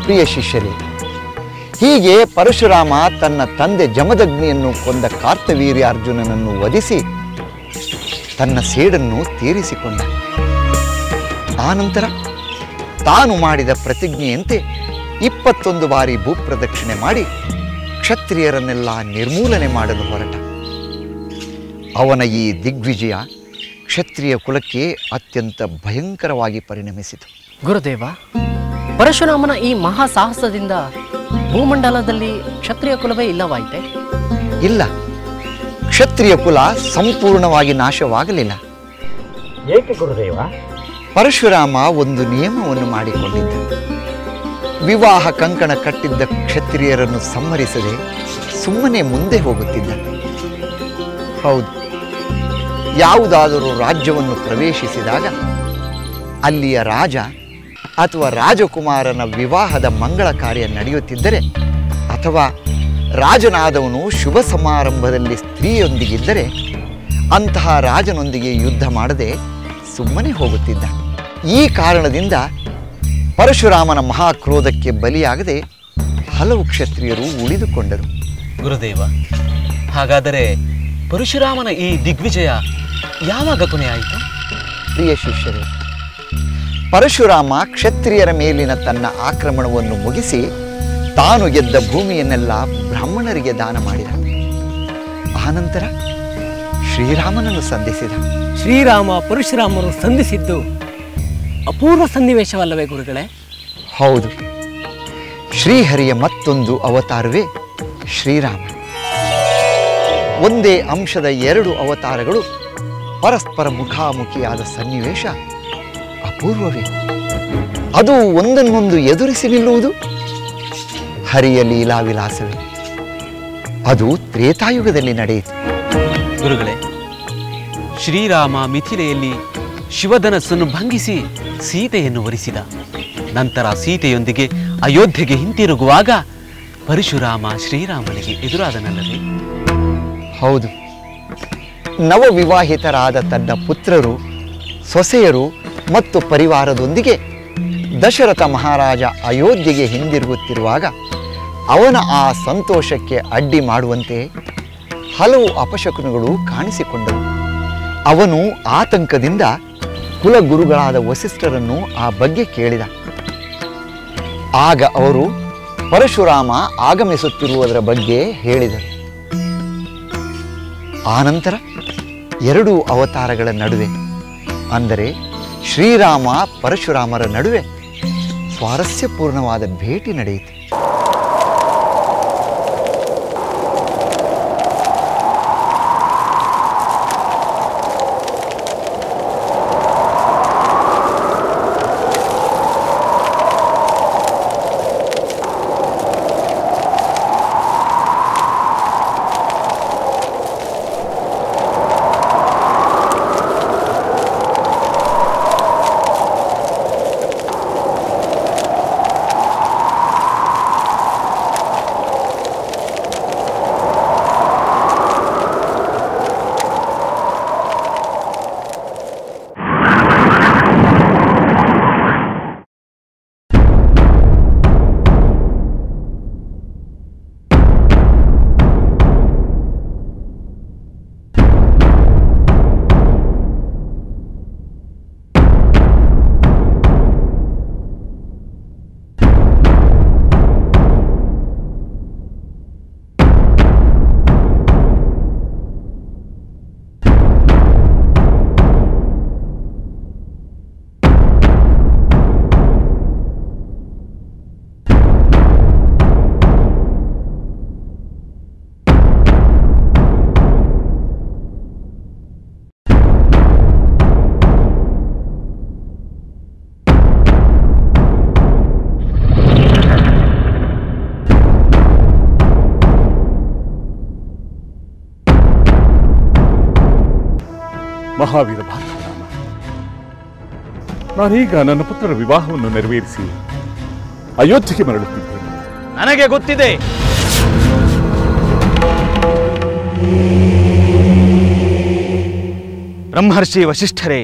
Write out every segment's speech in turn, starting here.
ಪ್ರಿಯ ಶಿಷ್ಯರೇ, ಹೀಗೆ ಪರಶುರಾಮ ತನ್ನ ತಂದೆ ಜಮದಗ್ನಿಯನ್ನು ಕೊಂದ ಕಾರ್ತವೀರ್ಯಾರ್ಜುನನನ್ನು ವಧಿಸಿ ತನ್ನ ಸೇಡನ್ನು ತೀರಿಸಿಕೊಂಡ. ಆನಂತರ ತಾನು ಮಾಡಿದ ಪ್ರತಿಜ್ಞೆಯಂತೆ 21 ಬಾರಿ ಭೂಪ್ರದಕ್ಷಿಣೆ ಮಾಡಿ ಕ್ಷತ್ರಿಯರನ್ನೆಲ್ಲ ನಿರ್ಮೂಲನೆ ಮಾಡಲು ಹೊರಟ. ಅವನ ಈ ದಿಗ್ವಿಜಯ ಕ್ಷತ್ರಿಯ ಕುಲಕ್ಕೆ ಅತ್ಯಂತ ಭಯಂಕರವಾಗಿ ಪರಿಣಮಿಸಿತು. ಗುರುದೇವ, ಪರಶುರಾಮನ ಈ ಮಹಾ ಸಾಹಸದಿಂದ ಭೂಮಂಡಲದಲ್ಲಿ ಕ್ಷತ್ರಿಯ ಕುಲವೇ ಇಲ್ಲವಾಯಿತೆ? ಇಲ್ಲ, ಕ್ಷತ್ರಿಯ ಕುಲ ಸಂಪೂರ್ಣವಾಗಿ ನಾಶವಾಗಲಿಲ್ಲ. ಏಕೆ ಗುರುದೇವ? ಪರಶುರಾಮ ಒಂದು ನಿಯಮವನ್ನು ಮಾಡಿಕೊಂಡಿದ್ದ. ವಿವಾಹ ಕಂಕಣ ಕಟ್ಟಿದ್ದ ಕ್ಷತ್ರಿಯರನ್ನು ಸಂಹರಿಸದೆ ಸುಮ್ಮನೆ ಮುಂದೆ ಹೋಗುತ್ತಿದ್ದ. ಹೌದು, ಯಾವುದಾದರೂ ರಾಜ್ಯವನ್ನು ಪ್ರವೇಶಿಸಿದಾಗ ಅಲ್ಲಿಯ ರಾಜ ಅಥವಾ ರಾಜಕುಮಾರನ ವಿವಾಹದ ಮಂಗಳ ಕಾರ್ಯ ನಡೆಯುತ್ತಿದ್ದರೆ, ಅಥವಾ ರಾಜನಾದವನು ಶುಭ ಸಮಾರಂಭದಲ್ಲಿ ಸ್ತ್ರೀಯೊಂದಿಗಿದ್ದರೆ ಅಂತಹ ರಾಜನೊಂದಿಗೆ ಯುದ್ಧ ಮಾಡದೆ ಸುಮ್ಮನೆ ಹೋಗುತ್ತಿದ್ದ. ಈ ಕಾರಣದಿಂದ ಪರಶುರಾಮನ ಮಹಾಕ್ರೋಧಕ್ಕೆ ಬಲಿಯಾಗದೆ ಹಲವು ಕ್ಷತ್ರಿಯರು ಉಳಿದುಕೊಂಡರು. ಗುರುದೇವ, ಹಾಗಾದರೆ ಪರಶುರಾಮನ ಈ ದಿಗ್ವಿಜಯ ಯಾವಾಗ ಕೊನೆಯಾಯಿತು? ಪ್ರಿಯ ಶಿಷ್ಯರೇ, ಪರಶುರಾಮ ಕ್ಷತ್ರಿಯರ ಮೇಲಿನ ತನ್ನ ಆಕ್ರಮಣವನ್ನು ಮುಗಿಸಿ ತಾನು ಗೆದ್ದ ಭೂಮಿಯನ್ನೆಲ್ಲ ಬ್ರಾಹ್ಮಣರಿಗೆ ದಾನ ಮಾಡಿದ. ಆನಂತರ ಶ್ರೀರಾಮನನ್ನು ಸಂಧಿಸಿದ. ಶ್ರೀರಾಮ ಪರಶುರಾಮರು ಸಂಧಿಸಿದ್ದು ಅಪೂರ್ವ ಸನ್ನಿವೇಶವಲ್ಲವೇ ಗುರುಗಳೇ? ಹೌದು, ಶ್ರೀಹರಿಯ ಮತ್ತೊಂದು ಅವತಾರವೇ ಶ್ರೀರಾಮ. ಒಂದೇ ಅಂಶದ 2 ಅವತಾರಗಳು ಪರಸ್ಪರ ಮುಖಾಮುಖಿಯಾದ ಸನ್ನಿವೇಶ ಅಪೂರ್ವವೇ. ಅದು ಒಂದನ್ನೊಂದು ಎದುರಿಸಿ ನಿಲ್ಲುವುದು ಹರಿಯ ಲೀಲಾವಿಲಾಸವೇ. ಅದು ತ್ರೇತಾಯುಗದಲ್ಲಿ ನಡೆಯಿತು. ಗುರುಗಳೇ, ಶ್ರೀರಾಮ ಮಿಥಿಲೆಯಲ್ಲಿ ಶಿವಧನಸ್ಸನ್ನು ಭಂಗಿಸಿ ಸೀತೆಯನ್ನು ವರಿಸಿದ. ನಂತರ ಸೀತೆಯೊಂದಿಗೆ ಅಯೋಧ್ಯೆಗೆ ಹಿಂತಿರುಗುವಾಗ ಪರಶುರಾಮ ಶ್ರೀರಾಮನಿಗೆ ಎದುರಾದನಲ್ಲವೇ? ಹೌದು, ನವವಿವಾಹಿತರಾದ ತನ್ನ ಪುತ್ರರು, ಸೊಸೆಯರು ಮತ್ತು ಪರಿವಾರದೊಂದಿಗೆ ದಶರಥ ಮಹಾರಾಜ ಅಯೋಧ್ಯೆಗೆ ಹಿಂದಿರುಗುತ್ತಿರುವಾಗ ಅವನ ಆ ಸಂತೋಷಕ್ಕೆ ಅಡ್ಡಿ ಮಾಡುವಂತೆ ಹಲವು ಅಪಶಕುನಗಳು ಕಾಣಿಸಿಕೊಂಡವು. ಅವನು ಆತಂಕದಿಂದ ಕುಲಗುರುಗಳಾದ ವಸಿಷ್ಠರನ್ನು ಆ ಬಗ್ಗೆ ಕೇಳಿದ. ಆಗ ಅವರು ಪರಶುರಾಮ ಆಗಮಿಸುತ್ತಿರುವುದರ ಬಗ್ಗೆ ಹೇಳಿದರು. ಆನಂತರ 2 ಅವತಾರಗಳ ನಡುವೆ, ಅಂದರೆ ಶ್ರೀರಾಮ ಪರಶುರಾಮರ ನಡುವೆ ಸ್ವಾರಸ್ಯಪೂರ್ಣವಾದ ಭೇಟಿ ನಡೆಯಿತು. ಮಹಾವೀರ ಭಾರತರಾಮ, ನಾನೀಗ ನನ್ನ ಪುತ್ರರ ವಿವಾಹವನ್ನು ನೆರವೇರಿಸಿ ಅಯೋಧ್ಯೆಗೆ ಮರಳುತ್ತಿದ್ದೇನೆ. ನನಗೆ ಗೊತ್ತಿದೆ. ಬ್ರಹ್ಮರ್ಷಿ ವಸಿಷ್ಠರೇ,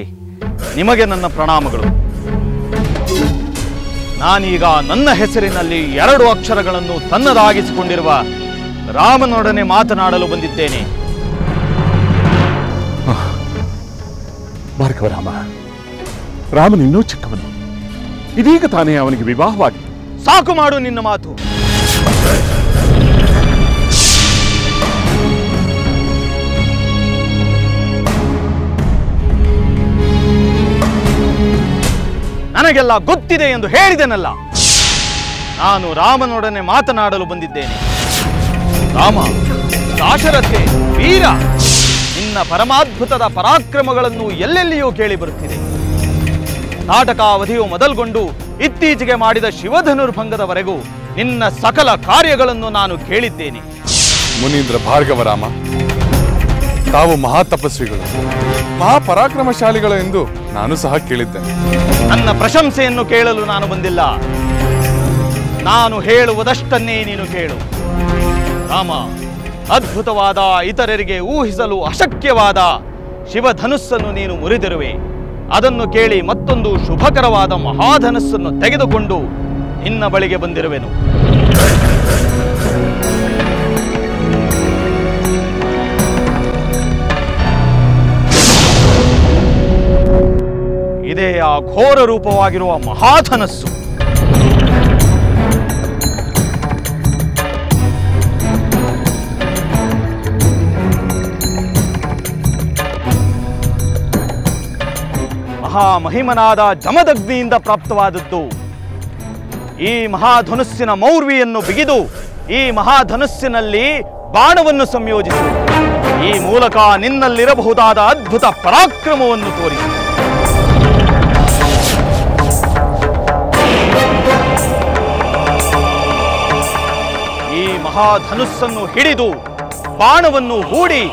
ನಿಮಗೆ ನನ್ನ ಪ್ರಣಾಮಗಳು. ನಾನೀಗ ನನ್ನ ಹೆಸರಿನಲ್ಲಿ 2 ಅಕ್ಷರಗಳನ್ನು ತನ್ನದಾಗಿಸಿಕೊಂಡಿರುವ ರಾಮನೊಡನೆ ಮಾತನಾಡಲು ಬಂದಿದ್ದೇನೆ. ಭಾರ್ಗವರಾಮ, ರಾಮನಿನ್ನೂ ಚಿಕ್ಕವನು. ಇದೀಗ ತಾನೇ ಅವನಿಗೆ ವಿವಾಹವಾಗಿ. ಸಾಕು ಮಾಡು ನಿನ್ನ ಮಾತು. ನನಗೆಲ್ಲ ಗೊತ್ತಿದೆ ಎಂದು ಹೇಳಿದೆನಲ್ಲ. ನಾನು ರಾಮನೊಡನೆ ಮಾತನಾಡಲು ಬಂದಿದ್ದೇನೆ. ರಾಮ, ದಾಶರಥೆ, ವೀರ, ನಿನ್ನ ಪರಮಾದ್ಭುತದ ಪರಾಕ್ರಮಗಳನ್ನು ಎಲ್ಲೆಲ್ಲಿಯೂ ಕೇಳಿ ಬರುತ್ತಿದೆ. ನಾಟಕಾವಧಿಯು ಮೊದಲ್ಗೊಂಡು ಇತ್ತೀಚೆಗೆ ಮಾಡಿದ ಶಿವಧನುರ್ಭಂಗದವರೆಗೂ ನಿನ್ನ ಸಕಲ ಕಾರ್ಯಗಳನ್ನು ನಾನು ಕೇಳಿದ್ದೇನೆ. ಮುನೀಂದ್ರ ಭಾರ್ಗವರಾಮ, ತಾವು ಮಹಾತಪಸ್ವಿಗಳು, ಮಹಾಪರಾಕ್ರಮಶಾಲಿಗಳು ಎಂದು ನಾನು ಸಹ ಕೇಳಿದ್ದೇನೆ. ನನ್ನ ಪ್ರಶಂಸೆಯನ್ನು ಕೇಳಲು ನಾನು ಬಂದಿಲ್ಲ. ನಾನು ಹೇಳುವುದಷ್ಟನ್ನೇ ನೀನು ಕೇಳು. ರಾಮ, ಅದ್ಭುತವಾದ, ಇತರರಿಗೆ ಊಹಿಸಲು ಅಶಕ್ಯವಾದ ಶಿವಧನುಸ್ಸನ್ನು ನೀನು ಮುರಿದಿರುವೆ. ಅದನ್ನು ಕೇಳಿ ಮತ್ತೊಂದು ಶುಭಕರವಾದ ಮಹಾಧನುಸ್ಸನ್ನು ತೆಗೆದುಕೊಂಡು ನಿನ್ನ ಬಳಿಗೆ ಬಂದಿರುವೆನು. ಇದೇ ಆ ಘೋರ ರೂಪವಾಗಿರುವ ಮಹಾಧನಸ್ಸು. ಮಹಾಮಹಿಮನಾದ ಜಮದಗ್ನಿಯಿಂದ ಪ್ರಾಪ್ತವಾದದ್ದು. ಈ ಮಹಾಧನುಸ್ಸಿನ ಮೌರ್ವಿಯನ್ನು ಬಿಗಿದು ಈ ಮಹಾಧನುಸ್ಸಿನಲ್ಲಿ ಬಾಣವನ್ನು ಸಂಯೋಜಿಸು. ಈ ಮೂಲಕ ನಿನ್ನಲ್ಲಿರಬಹುದಾದ ಅದ್ಭುತ ಪರಾಕ್ರಮವನ್ನು ತೋರಿಸು. ಈ ಮಹಾಧನುಸ್ಸನ್ನು ಹಿಡಿದು ಬಾಣವನ್ನು ಹೂಡಿ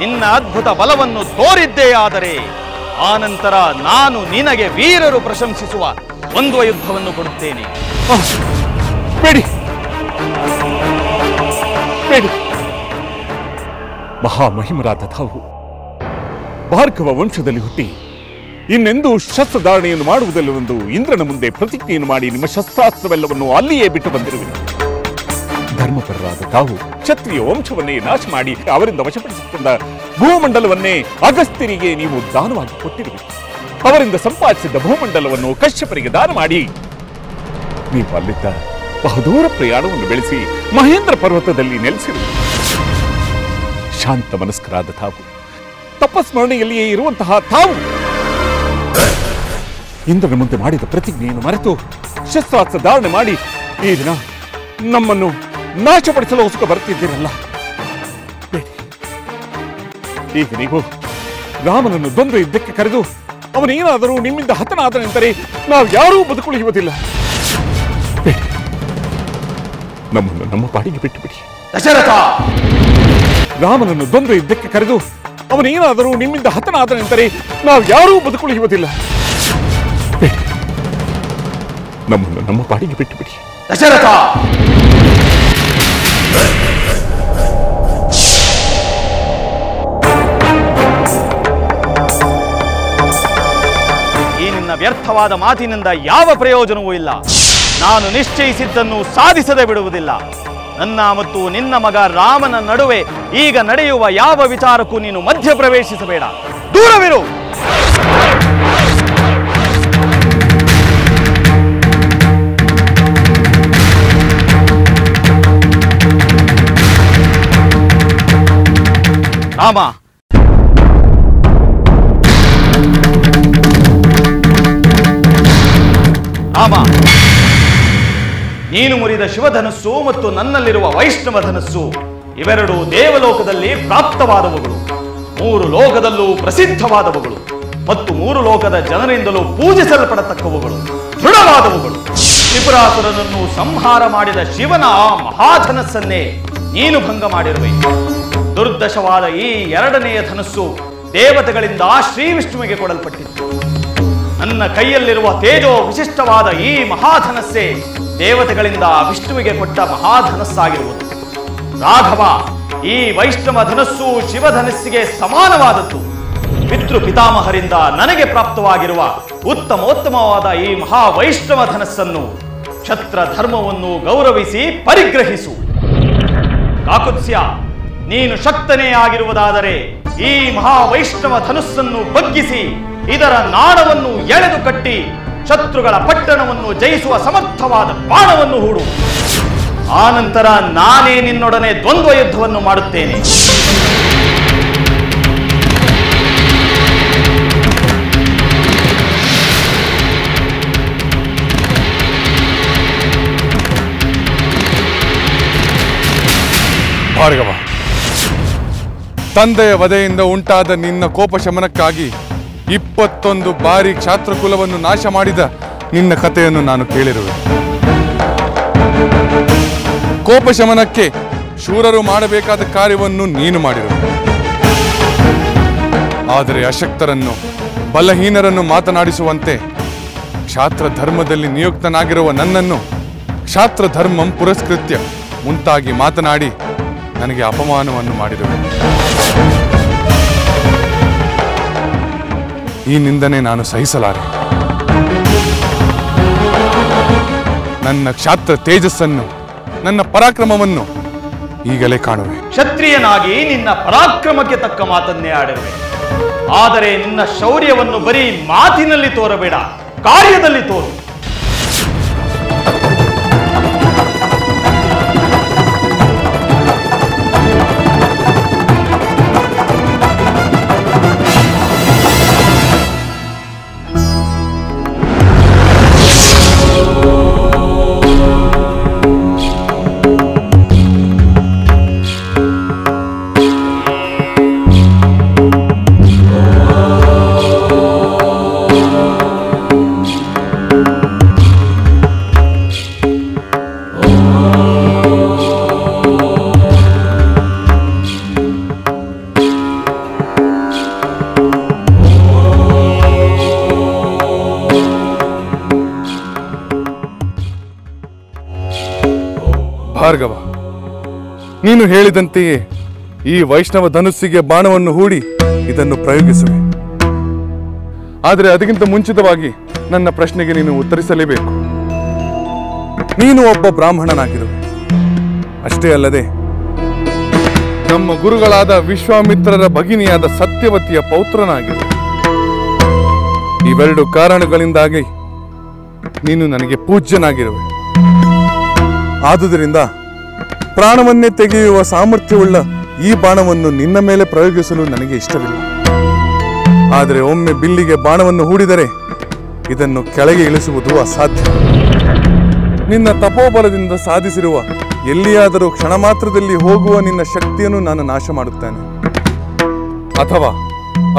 ನಿನ್ನ ಅದ್ಭುತ ಬಲವನ್ನು ತೋರಿದ್ದೇ ಆದರೆ ಆನಂತರ ನಾನು ನಿನಗೆ ವೀರರು ಪ್ರಶಂಸಿಸುವ ಒಂದು ಯುದ್ಧವನ್ನು ಕೊಡುತ್ತೇನೆ. ಬೇಡಿ ಬೇಡಿ. ಮಹಾಮಹಿಮರಾದ ತಾವು ಭಾರ್ಗವ ವಂಶದಲ್ಲಿ ಹುಟ್ಟಿ ಇನ್ನೆಂದೂ ಶಸ್ತ್ರಧಾರಣೆಯನ್ನು ಮಾಡುವುದಿಲ್ಲವೆಂದು ಇಂದ್ರನ ಮುಂದೆ ಪ್ರತಿಜ್ಞೆಯನ್ನು ಮಾಡಿ ನಿಮ್ಮ ಶಸ್ತ್ರಾಸ್ತ್ರವೆಲ್ಲವನ್ನು ಅಲ್ಲಿಯೇ ಬಿಟ್ಟು ಬಂದಿರುವಿರಿ. ಧರ್ಮಪರರಾದ ತಾವು ಕ್ಷತ್ರಿಯ ವಂಶವನ್ನೇ ನಾಶ ಮಾಡಿ ಅವರಿಂದ ವಶಪಡಿಸಿಕೊಂಡ ಭೂಮಂಡಲವನ್ನೇ ಅಗಸ್ತ್ಯರಿಗೆ ನೀವು ದಾನವಾಗಿ ಕೊಟ್ಟಿರುವಿರಿ. ಅವರಿಂದ ಸಂಪಾದಿಸಿದ್ದ ಭೂಮಂಡಲವನ್ನು ಕಶ್ಯಪರಿಗೆ ದಾನ ಮಾಡಿ ನೀವು ಅಲ್ಲಿದ್ದ ಬಹುದೂರ ಪ್ರಯಾಣವನ್ನು ಬೆಳೆಸಿ ಮಹೇಂದ್ರ ಪರ್ವತದಲ್ಲಿ ನೆಲೆಸಿರುವಿರಿ. ಶಾಂತ ಮನಸ್ಕರಾದ ತಾವು, ತಪಸ್ಮರಣೆಯಲ್ಲಿಯೇ ಇರುವಂತಹ ತಾವು ಇಂದ್ರನ ಮುಂದೆ ಮಾಡಿದ ಪ್ರತಿಜ್ಞೆಯನ್ನು ಮರೆತು ಶಸ್ತ್ರಾಸ್ತ್ರ ಧಾರಣೆ ಮಾಡಿ ಈ ದಿನ ನಮ್ಮನ್ನು ನಾಶಪಡಿಸಲು ಹೊಸಕ ಬರುತ್ತಿದ್ದೀರಲ್ಲ. ಈಗ ನೀವು ರಾಮನನ್ನು ದ್ವಂದ್ವ ಯುದ್ಧಕ್ಕೆ ಕರೆದು ಅವನೇನಾದರೂ ನಿಮ್ಮಿಂದ ಹತನಾದನೆಂದರೆ ನಾವು ಯಾರೂ ಬದುಕುಳಿಯುವುದಿಲ್ಲ. ನಮ್ಮನ್ನು ನಮ್ಮ ಪಾಡಿಗೆ ಬಿಟ್ಟು ಬಿಡಿ. ದಶರಥ, ರಾಮನನ್ನು ದ್ವಂದ್ವ ಯುದ್ಧಕ್ಕೆ ಕರೆದು ಅವನೇನಾದರೂ ನಿಮ್ಮಿಂದ ಹತನಾದನೆಂದರೆ ನಾವು ಯಾರೂ ಬದುಕುಳಿಯುವುದಿಲ್ಲ. ನಮ್ಮನ್ನು ನಮ್ಮ ಪಾಡಿಗೆ ಬಿಟ್ಟು ಬಿಡಿ. ದಶರಥ, ಈ ನಿನ್ನ ವ್ಯರ್ಥವಾದ ಮಾತಿನಿಂದ ಯಾವ ಪ್ರಯೋಜನವೂ ಇಲ್ಲ. ನಾನು ನಿಶ್ಚಯಿಸಿದ್ದನ್ನು ಸಾಧಿಸದೆ ಬಿಡುವುದಿಲ್ಲ. ನನ್ನ ಮತ್ತು ನಿನ್ನ ಮಗ ರಾಮನ ನಡುವೆ ಈಗ ನಡೆಯುವ ಯಾವ ವಿಚಾರಕ್ಕೂ ನೀನು ಮಧ್ಯ ಪ್ರವೇಶಿಸಬೇಡ. ದೂರವಿರು. ರಾಮ, ರಾಮ, ನೀನು ಮುರಿದ ಶಿವಧನಸ್ಸು ಮತ್ತು ನನ್ನಲ್ಲಿರುವ ವೈಷ್ಣವ ಧನಸ್ಸು ಇವೆರಡು ದೇವಲೋಕದಲ್ಲಿ ಪ್ರಾಪ್ತವಾದವುಗಳು, 3 ಲೋಕದಲ್ಲೂ ಪ್ರಸಿದ್ಧವಾದವುಗಳು ಮತ್ತು 3 ಲೋಕದ ಜನರಿಂದಲೂ ಪೂಜಿಸಲ್ಪಡತಕ್ಕವುಗಳು, ದೃಢವಾದವುಗಳು. ತ್ರಿಪುರಾಸುರನನ್ನು ಸಂಹಾರ ಮಾಡಿದ ಶಿವನ ಆ ಮಹಾಧನಸ್ಸನ್ನೇ ನೀನು ಭಂಗ ಮಾಡಿರುವೆ. ದುರ್ದಶವಾದ ಈ 2ನೆಯ ಧನಸ್ಸು ದೇವತೆಗಳಿಂದ ಶ್ರೀ ವಿಷ್ಣುವಿಗೆ ಕೊಡಲ್ಪಟ್ಟಿತ್ತು. ನನ್ನ ಕೈಯಲ್ಲಿರುವ ತೇಜೋ ವಿಶಿಷ್ಟವಾದ ಈ ಮಹಾಧನಸ್ಸೇ ದೇವತೆಗಳಿಂದ ವಿಷ್ಣುವಿಗೆ ಕೊಟ್ಟ ಮಹಾಧನಸ್ಸಾಗಿರುವುದು. ರಾಘವ, ಈ ವೈಷ್ಣವ ಧನಸ್ಸು ಶಿವಧನಸ್ಸಿಗೆ ಸಮಾನವಾದದ್ದು. ಪಿತೃ ಪಿತಾಮಹರಿಂದ ನನಗೆ ಪ್ರಾಪ್ತವಾಗಿರುವ ಉತ್ತಮೋತ್ತಮವಾದ ಈ ಮಹಾವೈಷ್ಣವ ಧನಸ್ಸನ್ನು ಕ್ಷತ್ರ ಧರ್ಮವನ್ನು ಗೌರವಿಸಿ ಪರಿಗ್ರಹಿಸು. ಕಾಕುತ್ಸ್ಯ, ನೀನು ಶಕ್ತನೇ ಆಗಿರುವುದಾದರೆ ಈ ಮಹಾವೈಷ್ಣವ ಧನುಸ್ಸನ್ನು ಬಗ್ಗಿಸಿ ಇದರ ನಾಣವನ್ನು ಎಳೆದು ಕಟ್ಟಿ ಶತ್ರುಗಳ ಪಟ್ಟಣವನ್ನು ಜಯಿಸುವ ಸಮರ್ಥವಾದ ಬಾಣವನ್ನು ಹೂಡು. ಆನಂತರ ನಾನೇ ನಿನ್ನೊಡನೆ ದ್ವಂದ್ವ ಯುದ್ಧವನ್ನು ಮಾಡುತ್ತೇನೆ. ಭಾರ್ಗವ, ತಂದೆಯ ವಧೆಯಿಂದ ಉಂಟಾದ ನಿನ್ನ ಕೋಪ ಶಮನಕ್ಕಾಗಿ 21 ಬಾರಿ ಕ್ಷಾತ್ರಕುಲವನ್ನು ನಾಶ ಮಾಡಿದ ನಿನ್ನ ಕಥೆಯನ್ನು ನಾನು ಕೇಳಿರುವೆ. ಕೋಪ ಶಮನಕ್ಕೆ ಶೂರರು ಮಾಡಬೇಕಾದ ಕಾರ್ಯವನ್ನು ನೀನು ಮಾಡಿರುವೆ. ಆದರೆ ಅಶಕ್ತರನ್ನು, ಬಲಹೀನರನ್ನು ಮಾತನಾಡಿಸುವಂತೆ ಕ್ಷಾತ್ರ ಧರ್ಮದಲ್ಲಿ ನಿಯುಕ್ತನಾಗಿರುವ ನನ್ನನ್ನು ಕ್ಷಾತ್ರ ಧರ್ಮಂ ಪುರಸ್ಕೃತ್ಯ ಮುಂತಾಗಿ ಮಾತನಾಡಿ ನನಗೆ ಅಪಮಾನವನ್ನು ಮಾಡಿರುವೆ. ಈ ನಿಂದನೆ ನಾನು ಸಹಿಸಲಾರೆ. ನನ್ನ ಕ್ಷಾತ್ರ ತೇಜಸ್ಸನ್ನು, ನನ್ನ ಪರಾಕ್ರಮವನ್ನು ಈಗಲೇ ಕಾಣುವೆ. ಕ್ಷತ್ರಿಯನಾಗಿ ನಿನ್ನ ಪರಾಕ್ರಮಕ್ಕೆ ತಕ್ಕ ಮಾತನ್ನೇ ಆಡಿರುವೆ. ಆದರೆ ನಿನ್ನ ಶೌರ್ಯವನ್ನು ಬರೀ ಮಾತಿನಲ್ಲಿ ತೋರಬೇಡ, ಕಾರ್ಯದಲ್ಲಿ ತೋರು. ಭಾರ್ಗವ, ನೀನು ಹೇಳಿದಂತೆಯೇ ಈ ವೈಷ್ಣವ ಧನುಸ್ಸಿಗೆ ಬಾಣವನ್ನು ಹೂಡಿ ಇದನ್ನು ಪ್ರಯೋಗಿಸುವೆ. ಆದರೆ ಅದಕ್ಕಿಂತ ಮುಂಚಿತವಾಗಿ ನನ್ನ ಪ್ರಶ್ನೆಗೆ ನೀನು ಉತ್ತರಿಸಲೇಬೇಕು. ನೀನು ಒಬ್ಬ ಬ್ರಾಹ್ಮಣನಾಗಿರುವೆ. ಅಷ್ಟೇ ಅಲ್ಲದೆ ನಮ್ಮ ಗುರುಗಳಾದ ವಿಶ್ವಾಮಿತ್ರರ ಭಗಿನಿಯಾದ ಸತ್ಯವತಿಯ ಪೌತ್ರನಾಗಿರುವೆ. ಇವೆರಡು ಕಾರಣಗಳಿಂದಾಗಿ ನೀನು ನನಗೆ ಪೂಜ್ಯನಾಗಿರುವೆ. ಆದುದರಿಂದ ಪ್ರಾಣವನ್ನೇ ತೆಗೆಯುವ ಸಾಮರ್ಥ್ಯವುಳ್ಳ ಈ ಬಾಣವನ್ನು ನಿನ್ನ ಮೇಲೆ ಪ್ರಯೋಗಿಸಲು ನನಗೆ ಇಷ್ಟವಿಲ್ಲ. ಆದರೆ ಒಮ್ಮೆ ಬಿಲ್ಲಿಗೆ ಬಾಣವನ್ನು ಹೂಡಿದರೆ ಇದನ್ನು ಕೆಳಗೆ ಇಳಿಸುವುದು ಅಸಾಧ್ಯ. ನಿನ್ನ ತಪೋಬಲದಿಂದ ಸಾಧಿಸಿರುವ ಎಲ್ಲಿಯಾದರೂ ಕ್ಷಣ ಮಾತ್ರದಲ್ಲಿ ಹೋಗುವ ನಿನ್ನ ಶಕ್ತಿಯನ್ನು ನಾನು ನಾಶ ಮಾಡುತ್ತೇನೆ, ಅಥವಾ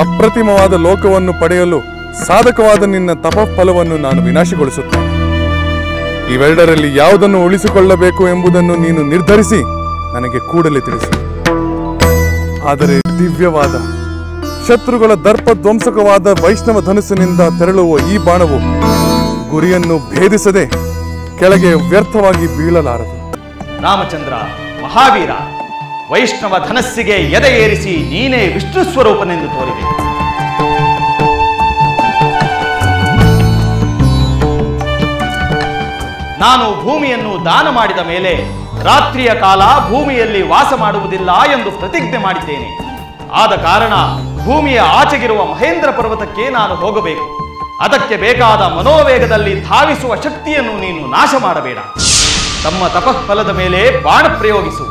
ಅಪ್ರತಿಮವಾದ ಲೋಕವನ್ನು ಪಡೆಯಲು ಸಾಧಕವಾದ ನಿನ್ನ ತಪಫಲವನ್ನು ನಾನು ವಿನಾಶಗೊಳಿಸುತ್ತೇನೆ. ಇವೆರಡರಲ್ಲಿ ಯಾವುದನ್ನು ಉಳಿಸಿಕೊಳ್ಳಬೇಕು ಎಂಬುದನ್ನು ನೀನು ನಿರ್ಧರಿಸಿ ನನಗೆ ಕೂಡಲೇ ತಿಳಿಸು. ಆದರೆ ದಿವ್ಯವಾದ ಶತ್ರುಗಳ ದರ್ಪ ಧ್ವಂಸಕವಾದ ವೈಷ್ಣವ ಧನುಸ್ಸಿನಿಂದ ತೆರಳುವ ಈ ಬಾಣವು ಗುರಿಯನ್ನು ಭೇದಿಸದೆ ಕೆಳಗೆ ವ್ಯರ್ಥವಾಗಿ ಬೀಳಲಾರದು. ರಾಮಚಂದ್ರ, ಮಹಾವೀರ, ವೈಷ್ಣವ ಧನಸ್ಸಿಗೆ ಎದೆ ಏರಿಸಿ ನೀನೇ ವಿಷ್ಣು ಸ್ವರೂಪನೆಂದು ತೋರಿದೆ. ನಾನು ಭೂಮಿಯನ್ನು ದಾನ ಮಾಡಿದ ಮೇಲೆ ರಾತ್ರಿಯ ಕಾಲ ಭೂಮಿಯಲ್ಲಿ ವಾಸ ಮಾಡುವುದಿಲ್ಲ ಎಂದು ಪ್ರತಿಜ್ಞೆ ಮಾಡಿದ್ದೇನೆ. ಆದ ಕಾರಣ ಭೂಮಿಯ ಆಚೆಗಿರುವ ಮಹೇಂದ್ರ ಪರ್ವತಕ್ಕೆ ನಾನು ಹೋಗಬೇಕು. ಅದಕ್ಕೆ ಬೇಕಾದ ಮನೋವೇಗದಲ್ಲಿ ಧಾವಿಸುವ ಶಕ್ತಿಯನ್ನು ನೀನು ನಾಶ ಮಾಡಬೇಡ. ತಮ್ಮ ತಪಃಫಲದ ಮೇಲೆ ಬಾಣ ಪ್ರಯೋಗಿಸು.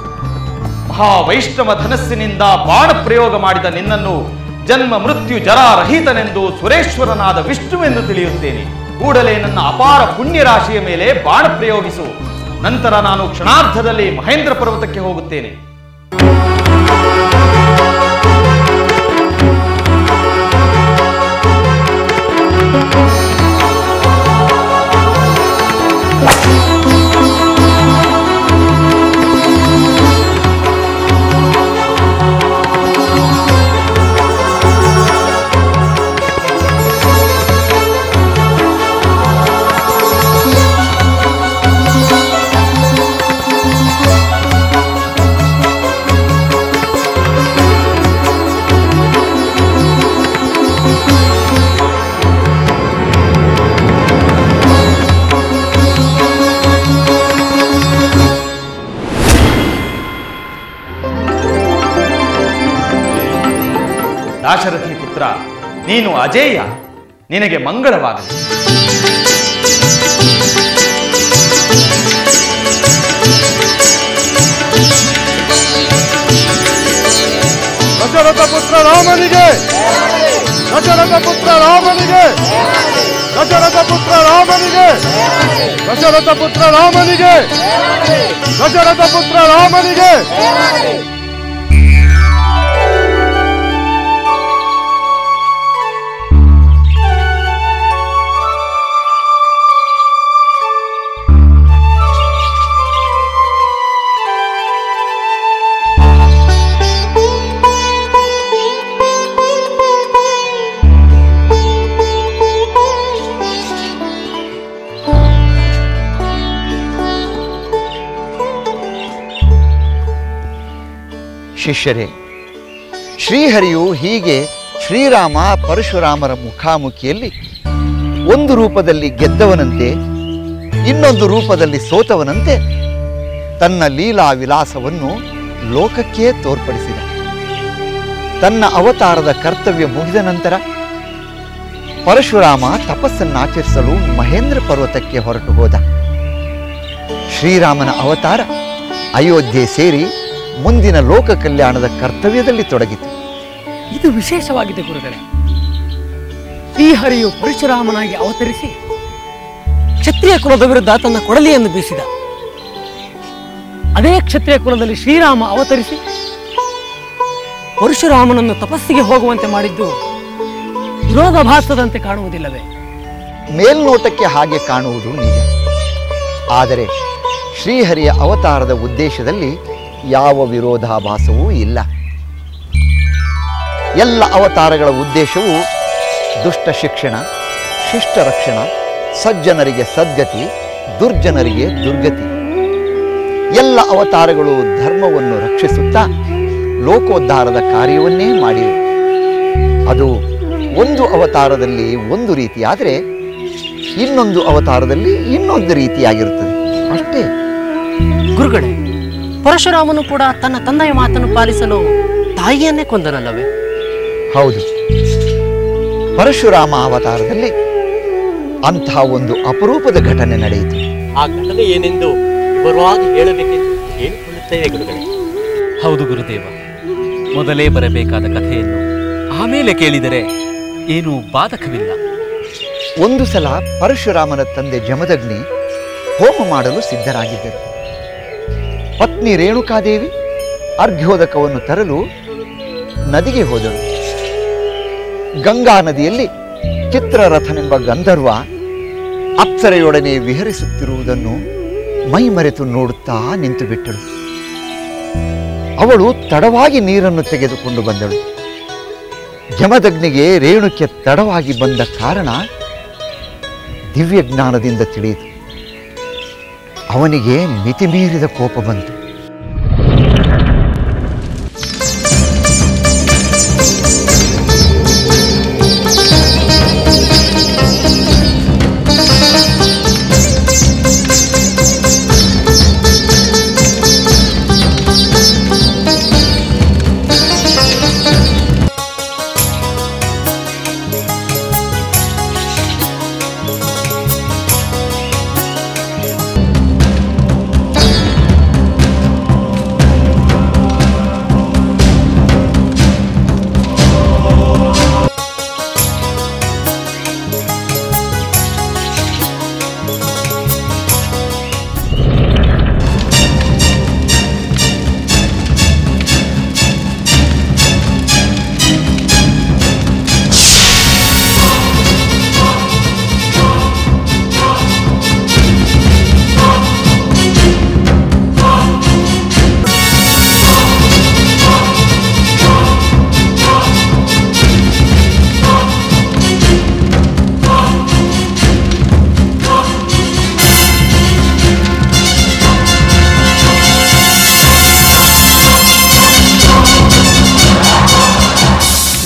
ಮಹಾವೈಷ್ಣವ ಧನಸ್ಸಿನಿಂದ ಬಾಣ ಪ್ರಯೋಗ ಮಾಡಿದ ನಿನ್ನನ್ನು ಜನ್ಮ ಮೃತ್ಯು ಜರಾರಹಿತನೆಂದು ಸುರೇಶ್ವರನಾದ ವಿಷ್ಣುವೆಂದು ತಿಳಿಯುತ್ತೇನೆ. ಕೂಡಲೇ ನನ್ನ ಅಪಾರ ಪುಣ್ಯ ರಾಶಿಯ ಮೇಲೆ ಬಾಣ ಪ್ರಯೋಗಿಸು. ನಂತರ ನಾನು ಕ್ಷಣಾರ್ಧದಲ್ಲಿ ಮಹೇಂದ್ರ ಪರ್ವತಕ್ಕೆ ಹೋಗುತ್ತೇನೆ. ದಾಶರಥಿ ಪುತ್ರ, ನೀನು ಅಜೇಯ. ನಿನಗೆ ಮಂಗಳವಾಗಲಿ. ದಶರಥ ಪುತ್ರ ರಾಮನಿಗೆ, ದಶರಥ ಪುತ್ರ ರಾಮನಿಗೆ, ದಶರಥ ಪುತ್ರ ರಾಮನಿಗೆ, ದಶರಥ ಪುತ್ರ ರಾಮನಿಗೆ, ದಶರಥ ಪುತ್ರ ರಾಮನಿಗೆ. ಶಿಷ್ಯರೇ, ಶ್ರೀಹರಿಯು ಹೀಗೆ ಶ್ರೀರಾಮ ಪರಶುರಾಮರ ಮುಖಾಮುಖಿಯಲ್ಲಿ ಒಂದು ರೂಪದಲ್ಲಿ ಗೆದ್ದವನಂತೆ, ಇನ್ನೊಂದು ರೂಪದಲ್ಲಿ ಸೋತವನಂತೆ ತನ್ನ ಲೀಲಾ ವಿಲಾಸವನ್ನು ಲೋಕಕ್ಕೆ ತೋರ್ಪಡಿಸಿದ. ತನ್ನ ಅವತಾರದ ಕರ್ತವ್ಯ ಮುಗಿದ ನಂತರ ಪರಶುರಾಮ ತಪಸ್ಸನ್ನಾಚರಿಸಲು ಮಹೇಂದ್ರ ಪರ್ವತಕ್ಕೆ ಹೊರಟು ಹೋದ. ಶ್ರೀರಾಮನ ಅವತಾರ ಅಯೋಧ್ಯೆ ಸೇರಿ ಮುಂದಿನ ಲೋಕ ಕಲ್ಯಾಣದ ಕರ್ತವ್ಯದಲ್ಲಿ ತೊಡಗಿತು. ಇದು ವಿಶೇಷವಾಗಿದೆ ಗುರುಗಳೇ. ಶ್ರೀಹರಿಯು ಪರಶುರಾಮನಾಗಿ ಅವತರಿಸಿ ಕ್ಷತ್ರಿಯ ಕುಲದ ವಿರುದ್ಧ ತನ್ನ ಕೊಡಲಿಯನ್ನು ಬೀಸಿದ. ಅದೇ ಕ್ಷತ್ರಿಯ ಕುಲದಲ್ಲಿ ಶ್ರೀರಾಮ ಅವತರಿಸಿ ಪರಶುರಾಮನನ್ನು ತಪಸ್ಸಿಗೆ ಹೋಗುವಂತೆ ಮಾಡಿದ್ದು ವಿರೋಧಾಭಾಸದಂತೆ ಕಾಣುವುದಿಲ್ಲವೇ? ಮೇಲ್ನೋಟಕ್ಕೆ ಹಾಗೆ ಕಾಣುವುದು ನಿಜ. ಆದರೆ ಶ್ರೀಹರಿಯ ಅವತಾರದ ಉದ್ದೇಶದಲ್ಲಿ ಯಾವ ವಿರೋಧಾಭಾಸವೂ ಇಲ್ಲ. ಎಲ್ಲ ಅವತಾರಗಳ ಉದ್ದೇಶವು ದುಷ್ಟ ಶಿಕ್ಷಣ, ಶಿಷ್ಟ ರಕ್ಷಣ, ಸಜ್ಜನರಿಗೆ ಸದ್ಗತಿ, ದುರ್ಜನರಿಗೆ ದುರ್ಗತಿ. ಎಲ್ಲ ಅವತಾರಗಳು ಧರ್ಮವನ್ನು ರಕ್ಷಿಸುತ್ತಾ ಲೋಕೋದ್ಧಾರದ ಕಾರ್ಯವನ್ನೇ ಮಾಡಿವೆ. ಅದು ಒಂದು ಅವತಾರದಲ್ಲಿ ಒಂದು ರೀತಿಯಾದರೆ ಇನ್ನೊಂದು ಅವತಾರದಲ್ಲಿ ಇನ್ನೊಂದು ರೀತಿಯಾಗಿರುತ್ತದೆ ಅಷ್ಟೇ. ಗುರುಗಳೇ, ಪರಶುರಾಮನು ಕೂಡ ತನ್ನ ತಂದೆಯ ಮಾತನ್ನು ಪಾಲಿಸಲು ತಾಯಿಯನ್ನೇ ಕೊಂದನಲ್ಲವೇ? ಹೌದು, ಪರಶುರಾಮ ಅವತಾರದಲ್ಲಿ ಅಂತಹ ಒಂದು ಅಪರೂಪದ ಘಟನೆ ನಡೆಯಿತು. ಆ ಘಟನೆ ಏನೆಂದು ವಿವರವಾಗಿ ಹೇಳಬೇಕೆಂದು ಹೇಳಿಕೊಳ್ಳುತ್ತೇವೆ ಗುರುಗಳೇ. ಹೌದು ಗುರುದೇವ, ಮೊದಲೇ ಬರಬೇಕಾದ ಕಥೆಯನ್ನು ಆಮೇಲೆ ಕೇಳಿದರೆ ಏನೂ ಬಾಧಕವಿಲ್ಲ. ಒಂದು ಸಲ ಪರಶುರಾಮನ ತಂದೆ ಜಮದಗ್ನಿ ಹೋಮ ಮಾಡಲು ಸಿದ್ಧರಾಗಿದ್ದರು. ಪತ್ನಿ ರೇಣುಕಾದೇವಿ ಅರ್ಘ್ಯೋದಕವನ್ನು ತರಲು ನದಿಗೆ ಹೋದಳು. ಗಂಗಾ ನದಿಯಲ್ಲಿ ಚಿತ್ರರಥನೆಂಬ ಗಂಧರ್ವ ಅಪ್ಸರೆಯೊಡನೆ ವಿಹರಿಸುತ್ತಿರುವುದನ್ನು ಮೈಮರೆತು ನೋಡುತ್ತಾ ನಿಂತು ಬಿಟ್ಟಳು. ಅವಳು ತಡವಾಗಿ ನೀರನ್ನು ತೆಗೆದುಕೊಂಡು ಬಂದಳು. ಜಮದಗ್ನಿಗೆ ರೇಣುಕೆ ತಡವಾಗಿ ಬಂದ ಕಾರಣ ದಿವ್ಯ ಜ್ಞಾನದಿಂದ ತಿಳಿಯಿತು. ಅವನಿಗೆ ಮಿತಿಮೀರಿದ ಕೋಪ ಬಂತು.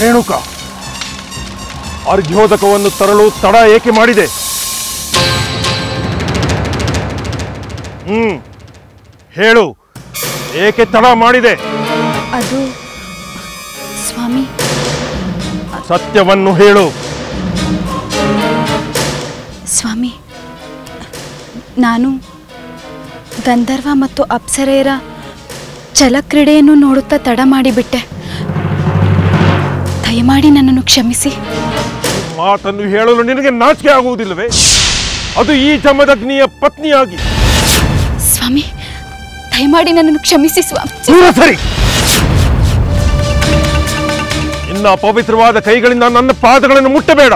ರೇಣುಕ, ಅರ್ಘ್ಯೋದಕವನ್ನು ತರಲು ತಡ ಏಕೆ ಮಾಡಿದೆ? ಹೇಳು, ಏಕೆ ತಡ ಮಾಡಿದೆ? ಅದು ಸ್ವಾಮಿ, ಸತ್ಯವನ್ನು ಹೇಳು. ಸ್ವಾಮಿ, ನಾನು ಗಂಧರ್ವ ಮತ್ತು ಅಪ್ಸರೆಯರ ಜಲಕ್ರೀಡೆಯನ್ನು ನೋಡುತ್ತಾ ತಡ ಮಾಡಿಬಿಟ್ಟೆ. ದಯಮಾಡಿ ನನ್ನನ್ನು ಕ್ಷಮಿಸಿ. ಮಾತನ್ನು ಹೇಳಲು ನಿನಗೆ ನಾಚಿಕೆ ಆಗುವುದಿಲ್ಲವೇ? ಅದು ಈ ಜಮದಗ್ನಿಯ ಪತ್ನಿಯಾಗಿ. ಸ್ವಾಮಿ, ದಯಮಾಡಿ ನನ್ನನ್ನು ಕ್ಷಮಿಸಿ ಸ್ವಾಮಿ. ಸರಿ, ನಿನ್ನ ಪವಿತ್ರವಾದ ಕೈಗಳಿಂದ ನನ್ನ ಪಾದಗಳನ್ನು ಮುಟ್ಟಬೇಡ.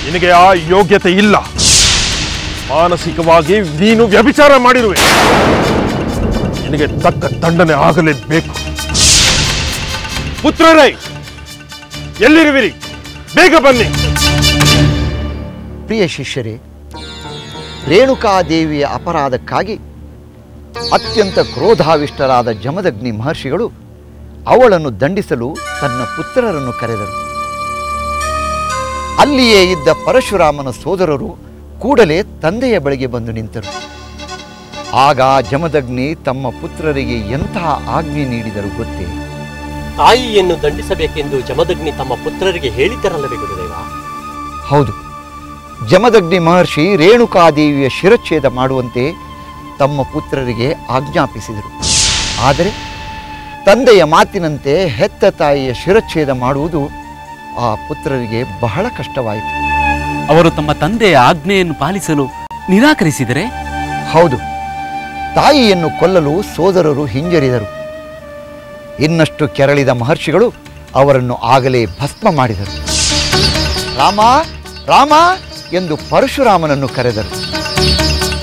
ನಿನಗೆ ಆ ಯೋಗ್ಯತೆ ಇಲ್ಲ. ಮಾನಸಿಕವಾಗಿ ನೀನು ವ್ಯಭಿಚಾರ ಮಾಡಿರುವೆ. ನಿನಗೆ ತಕ್ಕ ದಂಡನೆ ಆಗಲೇಬೇಕು. ಪುತ್ರರೇ, ಎಲ್ಲಿರುವಿರಿ? ಬೇಗ ಬನ್ನಿ. ಪ್ರಿಯ ಶಿಷ್ಯರೇ, ರೇಣುಕಾದೇವಿಯ ಅಪರಾಧಕ್ಕಾಗಿ ಅತ್ಯಂತ ಕ್ರೋಧಾವಿಷ್ಟರಾದ ಜಮದಗ್ನಿ ಮಹರ್ಷಿಗಳು ಅವಳನ್ನು ದಂಡಿಸಲು ತನ್ನ ಪುತ್ರರನ್ನು ಕರೆದರು. ಅಲ್ಲಿಯೇ ಇದ್ದ ಪರಶುರಾಮನ ಸೋದರರು ಕೂಡಲೇ ತಂದೆಯ ಬಳಿಗೆ ಬಂದು ನಿಂತರು. ಆಗ ಜಮದಗ್ನಿ ತಮ್ಮ ಪುತ್ರರಿಗೆ ಎಂತಹ ಆಜ್ಞೆ ನೀಡಿದರು ಗೊತ್ತೇ? ತಾಯಿಯನ್ನು ದಂಡಿಸಬೇಕೆಂದು ಜಮದಗ್ನಿ ತಮ್ಮ ಪುತ್ರರಿಗೆ ಹೇಳಿದ್ದರಲ್ಲವೇ ಗುರುದೇವ? ಹೌದು, ಜಮದಗ್ನಿ ಮಹರ್ಷಿ ರೇಣುಕಾದೇವಿಯ ಶಿರಚ್ಛೇದ ಮಾಡುವಂತೆ ತಮ್ಮ ಪುತ್ರರಿಗೆ ಆಜ್ಞಾಪಿಸಿದರು. ಆದರೆ ತಂದೆಯ ಮಾತಿನಂತೆ ಹೆತ್ತ ತಾಯಿಯ ಶಿರಚ್ಛೇದ ಮಾಡುವುದು ಆ ಪುತ್ರರಿಗೆ ಬಹಳ ಕಷ್ಟವಾಯಿತು. ಅವರು ತಮ್ಮ ತಂದೆಯ ಆಜ್ಞೆಯನ್ನು ಪಾಲಿಸಲು ನಿರಾಕರಿಸಿದರೆ? ಹೌದು, ತಾಯಿಯನ್ನು ಕೊಲ್ಲಲು ಸೋದರರು ಹಿಂಜರಿದರು. ಇನ್ನಷ್ಟು ಕೆರಳಿದ ಮಹರ್ಷಿಗಳು ಅವರನ್ನು ಆಗಲೇ ಭಸ್ಮ ಮಾಡಿದರು. ರಾಮ ರಾಮ ಎಂದು ಪರಶುರಾಮನನ್ನು ಕರೆದರು.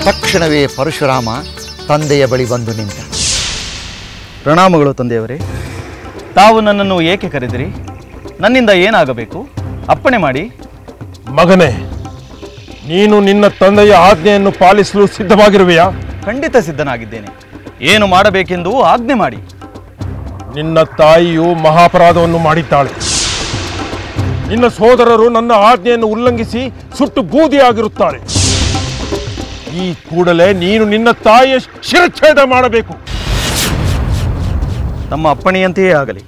ತಕ್ಷಣವೇ ಪರಶುರಾಮ ತಂದೆಯ ಬಳಿ ಬಂದು ನಿಂತ. ಪ್ರಣಾಮಗಳು ತಂದೆಯವರೇ. ತಾವು ನನ್ನನ್ನು ಏಕೆ ಕರೆದಿರಿ? ನನ್ನಿಂದ ಏನಾಗಬೇಕು? ಅಪ್ಪಣೆ ಮಾಡಿ. ಮಗನೇ, ನೀನು ನಿನ್ನ ತಂದೆಯ ಆಜ್ಞೆಯನ್ನು ಪಾಲಿಸಲು ಸಿದ್ಧವಾಗಿರುವೆಯಾ? ಖಂಡಿತ ಸಿದ್ಧನಾಗಿದ್ದೇನೆ. ಏನು ಮಾಡಬೇಕೆಂದು ಆಜ್ಞೆ ಮಾಡಿ. ನಿನ್ನ ತಾಯಿಯು ಮಹಾಪರಾಧವನ್ನು ಮಾಡಿದ್ದಾಳೆ. ನಿನ್ನ ಸೋದರರು ನನ್ನ ಆಜ್ಞೆಯನ್ನು ಉಲ್ಲಂಘಿಸಿ ಸುಟ್ಟು ಬೂದಿಯಾಗಿರುತ್ತಾರೆ. ಈ ಕೂಡಲೇ ನೀನು ನಿನ್ನ ತಾಯಿಯ ಶಿರಚ್ಛೇದ ಮಾಡಬೇಕು. ತಮ್ಮ ಅಪ್ಪಣೆಯಂತೆಯೇ ಆಗಲಿ.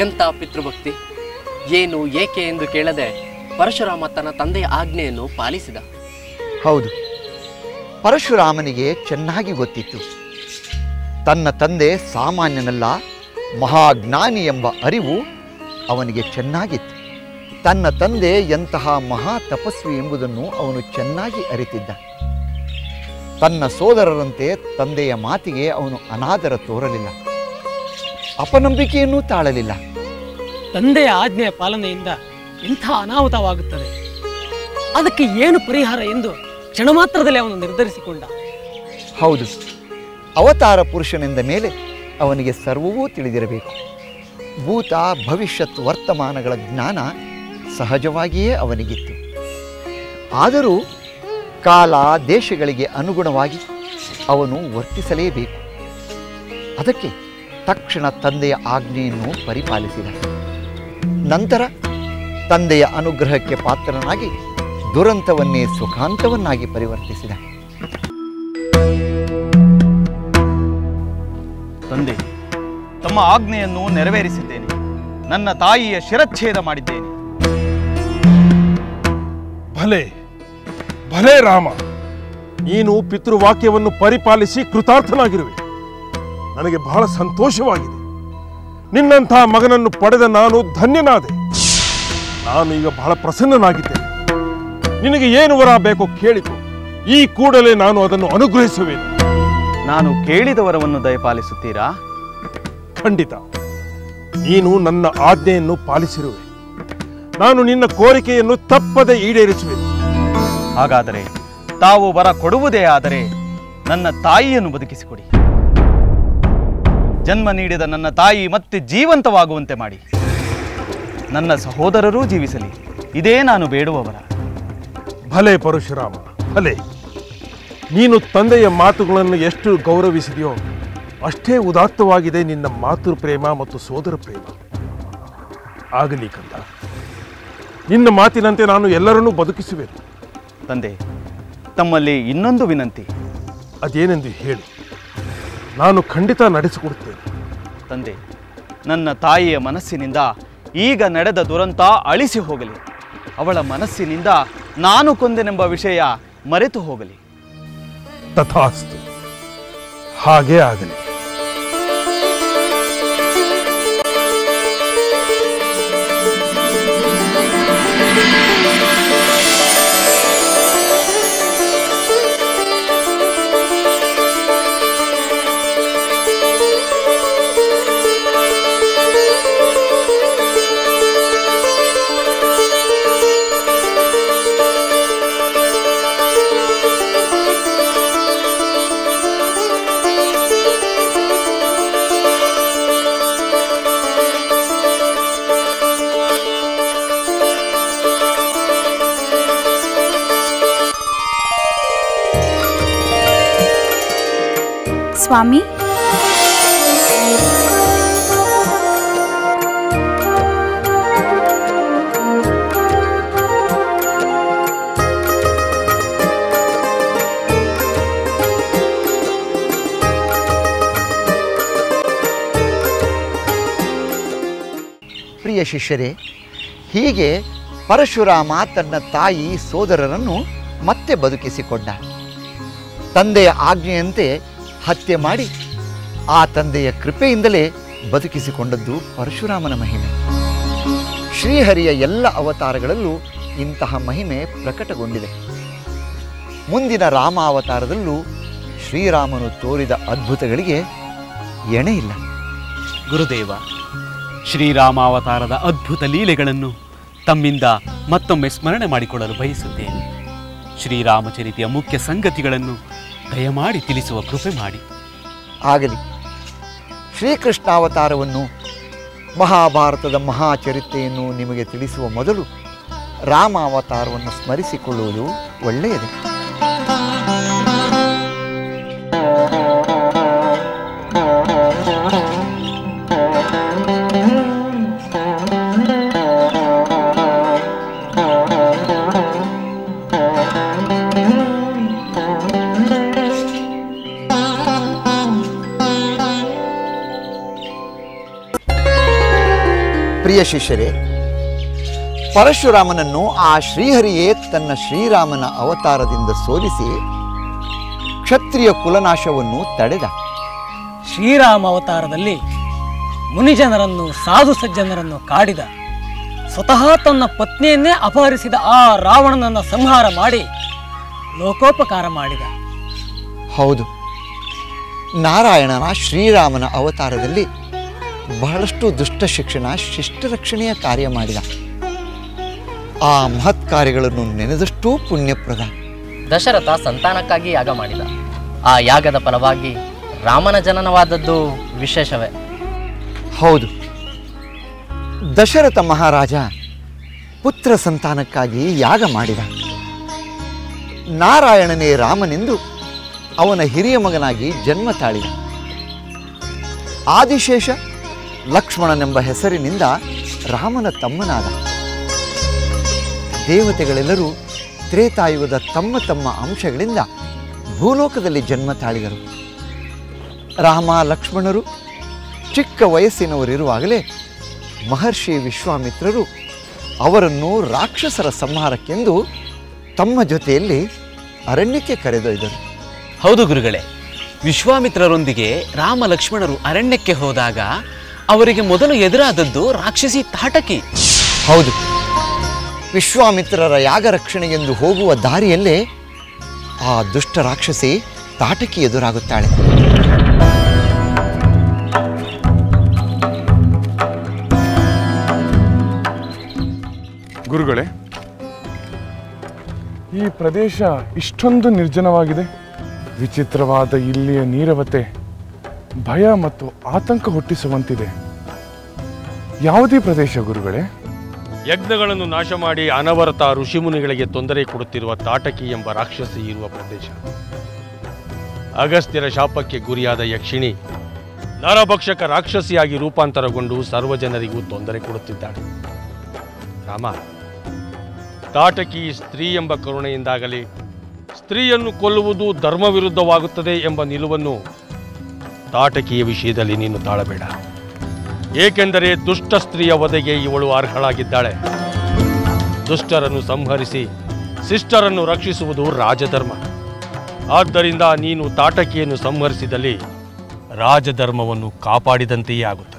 ಎಂಥ ಪಿತೃಭಕ್ತಿ! ಏನು ಏಕೆ ಎಂದು ಕೇಳದೆ ಪರಶುರಾಮ ತನ್ನ ತಂದೆಯ ಆಜ್ಞೆಯನ್ನು ಪಾಲಿಸಿದ. ಹೌದು, ಪರಶುರಾಮನಿಗೆ ಚೆನ್ನಾಗಿ ಗೊತ್ತಿತ್ತು, ತನ್ನ ತಂದೆ ಸಾಮಾನ್ಯನಲ್ಲ, ಮಹಾಜ್ಞಾನಿ ಎಂಬ ಅರಿವು ಅವನಿಗೆ ಚೆನ್ನಾಗಿತ್ತು. ತನ್ನ ತಂದೆ ಎಂತಹ ಮಹಾ ತಪಸ್ವಿ ಎಂಬುದನ್ನು ಅವನು ಚೆನ್ನಾಗಿ ಅರಿತಿದ್ದ. ತನ್ನ ಸೋದರರಂತೆ ತಂದೆಯ ಮಾತಿಗೆ ಅವನು ಅನಾದರ ತೋರಲಿಲ್ಲ, ಅಪನಂಬಿಕೆಯನ್ನೂ ತಾಳಲಿಲ್ಲ. ತಂದೆಯ ಆಜ್ಞೆಯ ಪಾಲನೆಯಿಂದ ಇಂಥ ಅನಾಹುತವಾಗುತ್ತದೆ, ಅದಕ್ಕೆ ಏನು ಪರಿಹಾರ ಎಂದು ಕ್ಷಣ ಮಾತ್ರದಲ್ಲಿ ಅವನು ನಿರ್ಧರಿಸಿಕೊಂಡ. ಹೌದು, ಅವತಾರ ಪುರುಷನೆಂದ ಮೇಲೆ ಅವನಿಗೆ ಸರ್ವವೂ ತಿಳಿದಿರಬೇಕು. ಭೂತ ಭವಿಷ್ಯತ್ ವರ್ತಮಾನಗಳ ಜ್ಞಾನ ಸಹಜವಾಗಿಯೇ ಅವನಿಗಿತ್ತು. ಆದರೂ ಕಾಲ ದೇಶಗಳಿಗೆ ಅನುಗುಣವಾಗಿ ಅವನು ವರ್ತಿಸಲೇಬೇಕು. ಅದಕ್ಕೆ ತಕ್ಷಣ ತಂದೆಯ ಆಜ್ಞೆಯನ್ನು ಪರಿಪಾಲಿಸಿದ. ನಂತರ ತಂದೆಯ ಅನುಗ್ರಹಕ್ಕೆ ಪಾತ್ರನಾಗಿ ದುರಂತವನ್ನೇ ಸುಖಾಂತವನ್ನಾಗಿ ಪರಿವರ್ತಿಸಿದ. ತಂದೆ, ತಮ್ಮ ಆಜ್ಞೆಯನ್ನು ನೆರವೇರಿಸಿದ್ದೇನೆ. ನನ್ನ ತಾಯಿಯ ಶಿರಚ್ಛೇದ ಮಾಡಿದ್ದೇನೆ. ಭಲೆ ಭಲೆ ರಾಮ, ನೀನು ಪಿತೃವಾಕ್ಯವನ್ನು ಪರಿಪಾಲಿಸಿ ಕೃತಾರ್ಥನಾಗಿರುವೆ. ನನಗೆ ಬಹಳ ಸಂತೋಷವಾಗಿದೆ. ನಿನ್ನಂಥ ಮಗನನ್ನು ಪಡೆದ ನಾನು ಧನ್ಯನಾದೆ. ನಾನು ಈಗ ಬಹಳ ಪ್ರಸನ್ನನಾಗಿದ್ದೇನೆ. ನಿನಗೆ ಏನು ವರ ಬೇಕೋ ಕೇಳಿಕೊ, ಈ ಕೂಡಲೇ ನಾನು ಅದನ್ನು ಅನುಗ್ರಹಿಸುವೆನು. ನಾನು ಕೇಳಿದ ವರವನ್ನು ದಯಪಾಲಿಸುತ್ತೀರಾ? ಖಂಡಿತ. ನೀನು ನನ್ನ ಆಜ್ಞೆಯನ್ನು ಪಾಲಿಸಿರುವೆ. ನಾನು ನಿನ್ನ ಕೋರಿಕೆಯನ್ನು ತಪ್ಪದೆ ಈಡೇರಿಸುವೆನು. ಹಾಗಾದರೆ ತಾವು ವರ ಕೊಡುವುದೇ ಆದರೆ ನನ್ನ ತಾಯಿಯನ್ನು ಬದುಕಿಸಿಕೊಡಿ. ಜನ್ಮ ನೀಡಿದ ನನ್ನ ತಾಯಿ ಮತ್ತೆ ಜೀವಂತವಾಗುವಂತೆ ಮಾಡಿ. ನನ್ನ ಸಹೋದರರೂ ಜೀವಿಸಲಿ, ಇದೇ ನಾನು ಬೇಡುವ ವರ. ಭಲೆ ಪರಶುರಾಮ, ಭಲೆ. ನೀನು ತಂದೆಯ ಮಾತುಗಳನ್ನು ಎಷ್ಟು ಗೌರವಿಸಿದೆಯೋ ಅಷ್ಟೇ ಉದಾತ್ತವಾಗಿದೆ ನಿನ್ನ ಮಾತೃ ಪ್ರೇಮ ಮತ್ತು ಸೋದರ ಪ್ರೇಮ. ಆಗಲಿ ಕಂದ, ನಿನ್ನ ಮಾತಿನಂತೆ ನಾನು ಎಲ್ಲರನ್ನೂ ಬದುಕಿಸುವೆನು. ತಂದೆ, ತಮ್ಮಲ್ಲಿ ಇನ್ನೊಂದು ವಿನಂತಿ. ಅದೇನೆಂದು ಹೇಳು, ನಾನು ಖಂಡಿತ ನಡೆಸಿಕೊಡುತ್ತೇನೆ. ತಂದೆ, ನನ್ನ ತಾಯಿಯ ಮನಸ್ಸಿನಿಂದ ಈಗ ನಡೆದ ದುರಂತ ಅಳಿಸಿ ಹೋಗಲಿ. ಅವಳ ಮನಸ್ಸಿನಿಂದ ನಾನು ಕೊಂದೆನೆಂಬ ವಿಷಯ ಮರೆತು ಹೋಗಲಿ. ತಥಾಸ್ತು, ಹಾಗೇ ಆಗಲಿ. ಸ್ವಾಮಿ, ಪ್ರಿಯ ಶಿಷ್ಯರೇ, ಹೀಗೆ ಪರಶುರಾಮ ತನ್ನ ತಾಯಿ ಸೋದರರನ್ನು ಮತ್ತೆ ಬದುಕಿಸಿಕೊಂಡ. ತಂದೆಯ ಆಜ್ಞೆಯಂತೆ ಹತ್ಯೆ ಮಾಡಿ ಆ ತಂದೆಯ ಕೃಪೆಯಿಂದಲೇ ಬದುಕಿಸಿಕೊಂಡದ್ದು ಪರಶುರಾಮನ ಮಹಿಮೆ. ಶ್ರೀಹರಿಯ ಎಲ್ಲ ಅವತಾರಗಳಲ್ಲೂ ಇಂತಹ ಮಹಿಮೆ ಪ್ರಕಟಗೊಂಡಿದೆ. ಮುಂದಿನ ರಾಮ ಅವತಾರದಲ್ಲೂ ಶ್ರೀರಾಮನು ತೋರಿದ ಅದ್ಭುತಗಳಿಗೆ ಎಣೆ ಇಲ್ಲ. ಗುರುದೇವ, ಶ್ರೀರಾಮಾವತಾರದ ಅದ್ಭುತ ಲೀಲೆಗಳನ್ನು ತಮ್ಮಿಂದ ಮತ್ತೊಮ್ಮೆ ಸ್ಮರಣೆ ಮಾಡಿಕೊಳ್ಳಲು ಬಯಸುತ್ತೇನೆ. ಶ್ರೀರಾಮಚರಿತೆಯ ಮುಖ್ಯ ಸಂಗತಿಗಳನ್ನು ದಯಮಾಡಿ ತಿಳಿಸುವ ಕೃಪೆ ಮಾಡಿ. ಆಗಲಿ. ಶ್ರೀಕೃಷ್ಣಾವತಾರವನ್ನು, ಮಹಾಭಾರತದ ಮಹಾಚರಿತ್ರೆಯನ್ನು ನಿಮಗೆ ತಿಳಿಸುವ ಮೊದಲು ರಾಮ ಅವತಾರವನ್ನು ಸ್ಮರಿಸಿಕೊಳ್ಳುವುದು ಒಳ್ಳೆಯದೇ. ಪ್ರಿಯ ಶಿಷ್ಯರೇ, ಪರಶುರಾಮನನ್ನು ಆ ಶ್ರೀಹರಿಯೇ ತನ್ನ ಶ್ರೀರಾಮನ ಅವತಾರದಿಂದ ಸೋಲಿಸಿ ಕ್ಷತ್ರಿಯ ಕುಲನಾಶವನ್ನು ತಡೆದ. ಶ್ರೀರಾಮ ಅವತಾರದಲ್ಲಿ ಮುನಿಜನರನ್ನು, ಸಾಧು ಸಜ್ಜನರನ್ನು ಕಾಡಿದ. ಸ್ವತಃ ತನ್ನ ಪತ್ನಿಯನ್ನೇ ಅಪಹರಿಸಿದ ಆ ರಾವಣನನ್ನು ಸಂಹಾರ ಮಾಡಿ ಲೋಕೋಪಕಾರ ಮಾಡಿದ. ಹೌದು, ನಾರಾಯಣನ ಶ್ರೀರಾಮನ ಅವತಾರದಲ್ಲಿ ಬಹಳಷ್ಟು ದುಷ್ಟ ಶಿಕ್ಷಣ, ಶಿಷ್ಟ ರಕ್ಷಣೆಯ ಕಾರ್ಯ ಮಾಡಿದ. ಆ ಮಹತ್ ಕಾರ್ಯಗಳನ್ನು ನೆನೆದಷ್ಟೂ ಪುಣ್ಯಪ್ರದ. ದಶರಥ ಸಂತಾನಕ್ಕಾಗಿ ಯಾಗ ಮಾಡಿದ. ಆ ಯಾಗದ ಫಲವಾಗಿ ರಾಮನ ಜನನವಾದದ್ದು ವಿಶೇಷವೇ. ಹೌದು, ದಶರಥ ಮಹಾರಾಜ ಪುತ್ರ ಸಂತಾನಕ್ಕಾಗಿ ಯಾಗ ಮಾಡಿದ. ನಾರಾಯಣನೇ ರಾಮನೆಂದು ಅವನ ಹಿರಿಯ ಮಗನಾಗಿ ಜನ್ಮ ತಾಳಿದ. ಆದಿಶೇಷ ಲಕ್ಷ್ಮಣನೆಂಬ ಹೆಸರಿನಿಂದ ರಾಮನ ತಮ್ಮನಾದ. ದೇವತೆಗಳೆಲ್ಲರೂ ತ್ರೇತಾಯುಗದ ತಮ್ಮ ತಮ್ಮ ಅಂಶಗಳಿಂದ ಭೂಲೋಕದಲ್ಲಿ ಜನ್ಮ ತಾಳಿದರು. ರಾಮ ಲಕ್ಷ್ಮಣರು ಚಿಕ್ಕ ವಯಸ್ಸಿನವರಿರುವಾಗಲೇ ಮಹರ್ಷಿ ವಿಶ್ವಾಮಿತ್ರರು ಅವರನ್ನು ರಾಕ್ಷಸರ ಸಂಹಾರಕ್ಕೆಂದು ತಮ್ಮ ಜೊತೆಯಲ್ಲಿ ಅರಣ್ಯಕ್ಕೆ ಕರೆದೊಯ್ದರು. ಹೌದು ಗುರುಗಳೇ, ವಿಶ್ವಾಮಿತ್ರರೊಂದಿಗೆ ರಾಮ ಲಕ್ಷ್ಮಣರು ಅರಣ್ಯಕ್ಕೆ ಹೋದಾಗ ಅವರಿಗೆ ಮೊದಲು ಎದುರಾದದ್ದು ರಾಕ್ಷಸಿ ತಾಟಕಿ. ಹೌದು, ವಿಶ್ವಾಮಿತ್ರರ ಯಾಗ ರಕ್ಷಣೆಗೆಂದು ಹೋಗುವ ದಾರಿಯಲ್ಲೇ ಆ ದುಷ್ಟ ರಾಕ್ಷಸಿ ತಾಟಕಿ ಎದುರಾಗುತ್ತಾಳೆ. ಗುರುಗಳೇ, ಈ ಪ್ರದೇಶ ಇಷ್ಟೊಂದು ನಿರ್ಜನವಾಗಿದೆ. ವಿಚಿತ್ರವಾದ ಇಲ್ಲಿಯ ನೀರವತೆ ಭಯ ಮತ್ತು ಆತಂಕ ಹುಟ್ಟಿಸುವಂತಿದೆ. ಯಾವುದೇ ಪ್ರದೇಶ ಗುರುಗಳೇ? ಯಜ್ಞಗಳನ್ನು ನಾಶ ಮಾಡಿ ಅನವರತ ಋಷಿಮುನಿಗಳಿಗೆ ತೊಂದರೆ ಕೊಡುತ್ತಿರುವ ತಾಟಕಿ ಎಂಬ ರಾಕ್ಷಸಿ ಇರುವ ಪ್ರದೇಶ. ಅಗಸ್ತ್ಯರ ಶಾಪಕ್ಕೆ ಗುರಿಯಾದ ಯಕ್ಷಿಣಿ ನರಭಕ್ಷಕ ರಾಕ್ಷಸಿಯಾಗಿ ರೂಪಾಂತರಗೊಂಡು ಸರ್ವಜನರಿಗೂ ತೊಂದರೆ ಕೊಡುತ್ತಿದ್ದಾಳೆ. ರಾಮ, ತಾಟಕಿ ಸ್ತ್ರೀ ಎಂಬ ಕರುಣೆಯಿಂದಾಗಲಿ ಸ್ತ್ರೀಯನ್ನು ಕೊಲ್ಲುವುದು ಧರ್ಮ ವಿರುದ್ಧವಾಗುತ್ತದೆ ಎಂಬ ನಿಲುವನ್ನು ತಾಟಕಿಯ ವಿಷಯದಲ್ಲಿ ನೀನು ತಾಳಬೇಡ. ಏಕೆಂದರೆ ದುಷ್ಟ ಸ್ತ್ರೀಯ ವಧೆಗೆ ಇವಳು ಅರ್ಹಳಾಗಿದ್ದಾಳೆ. ದುಷ್ಟರನ್ನು ಸಂಹರಿಸಿ ಶಿಷ್ಟರನ್ನು ರಕ್ಷಿಸುವುದು ರಾಜಧರ್ಮ. ಆದ್ದರಿಂದ ನೀನು ತಾಟಕಿಯನ್ನು ಸಂಹರಿಸಿದಲ್ಲಿ ರಾಜಧರ್ಮವನ್ನು ಕಾಪಾಡಿದಂತೆಯೇ ಆಗುತ್ತದೆ.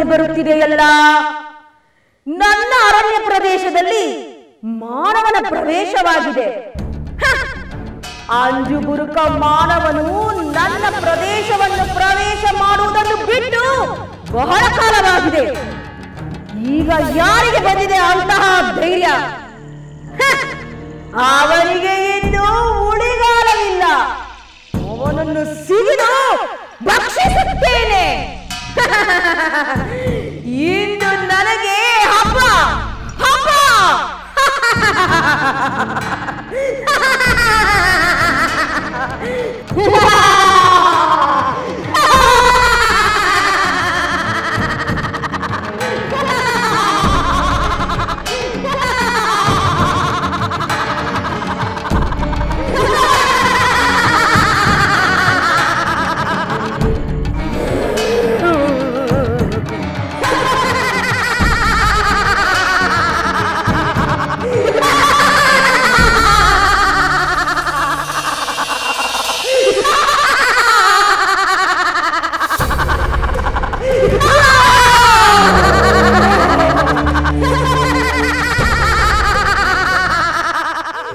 ಬರುತ್ತಿದೆಯಲ್ಲ, ನನ್ನ ಅರಣ್ಯ ಪ್ರದೇಶದಲ್ಲಿ ಮಾನವನ ಪ್ರವೇಶವಾಗಿದೆ. ಅಂಜುಬುರುಕ ಮಾನವನು ನನ್ನ ಪ್ರದೇಶವನ್ನು ಪ್ರವೇಶ ಮಾಡುವುದನ್ನು ಬಿಟ್ಟು ಬಹಳ ಕಾಲವಾಗಿದೆ. ಈಗ ಯಾರಿಗೆ ಬಂದಿದೆ ಅಂತಹ ಧೈರ್ಯ? ಅವನಿಗೆ ಇನ್ನೂ ಉಳಿಗಾಲವಿಲ್ಲ. ಅವನನ್ನು ಸಿಗಿದು ಭಕ್ಷಿಸುತ್ತೇನೆ. ಇಂದು ನನಗೆ ಹಬ್ಬ ಹಬ್ಬ.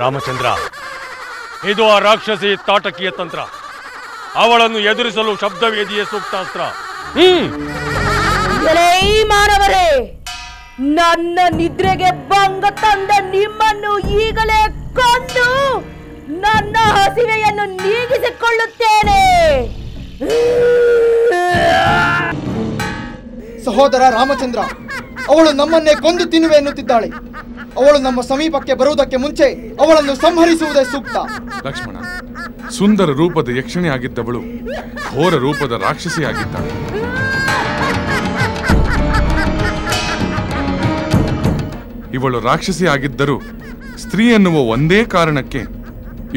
ರಾಮಚಂದ್ರ, ಇದು ಆ ರಾಕ್ಷಸಿ ತಾಟಕಿಯ ತಂತ್ರ. ಅವಳನ್ನು ಎದುರಿಸಲು ಶಬ್ದವೇದಿಯೇ ಸೂಕ್ತಾಸ್ತ್ರ. ಮಾನವರೇ, ನನ್ನ ನಿದ್ರೆಗೆ ಭಂಗ ತಂದ ನಿಮ್ಮನ್ನು ಈಗಲೇ ಕೊಂದು ನನ್ನ ಹಸಿವೆಯನ್ನು ನೀಗಿಸಿಕೊಳ್ಳುತ್ತೇನೆ. ಸಹೋದರ ರಾಮಚಂದ್ರ, ಅವಳು ನಮ್ಮನ್ನೇ ಕೊಂದು ತಿನ್ನುವೆ ಎನ್ನುತ್ತಿದ್ದಾಳೆ. ಅವಳು ನಮ್ಮ ಸಮೀಪಕ್ಕೆ ಬರುವುದಕ್ಕೆ ಮುಂಚೆ ಅವಳನ್ನು ಸಂಹರಿಸುವುದೇ ಸೂಕ್ತ. ಲಕ್ಷ್ಮಣ, ಸುಂದರ ರೂಪದ ಯಕ್ಷಿಣಿ ಆಗಿದ್ದವಳು ಘೋರ ರೂಪದ ರಾಕ್ಷಸಿ ಆಗಿದ್ದಾಳೆ. ಇವಳು ರಾಕ್ಷಸಿ ಆಗಿದ್ದರೂ ಸ್ತ್ರೀ ಎನ್ನುವ ಒಂದೇ ಕಾರಣಕ್ಕೆ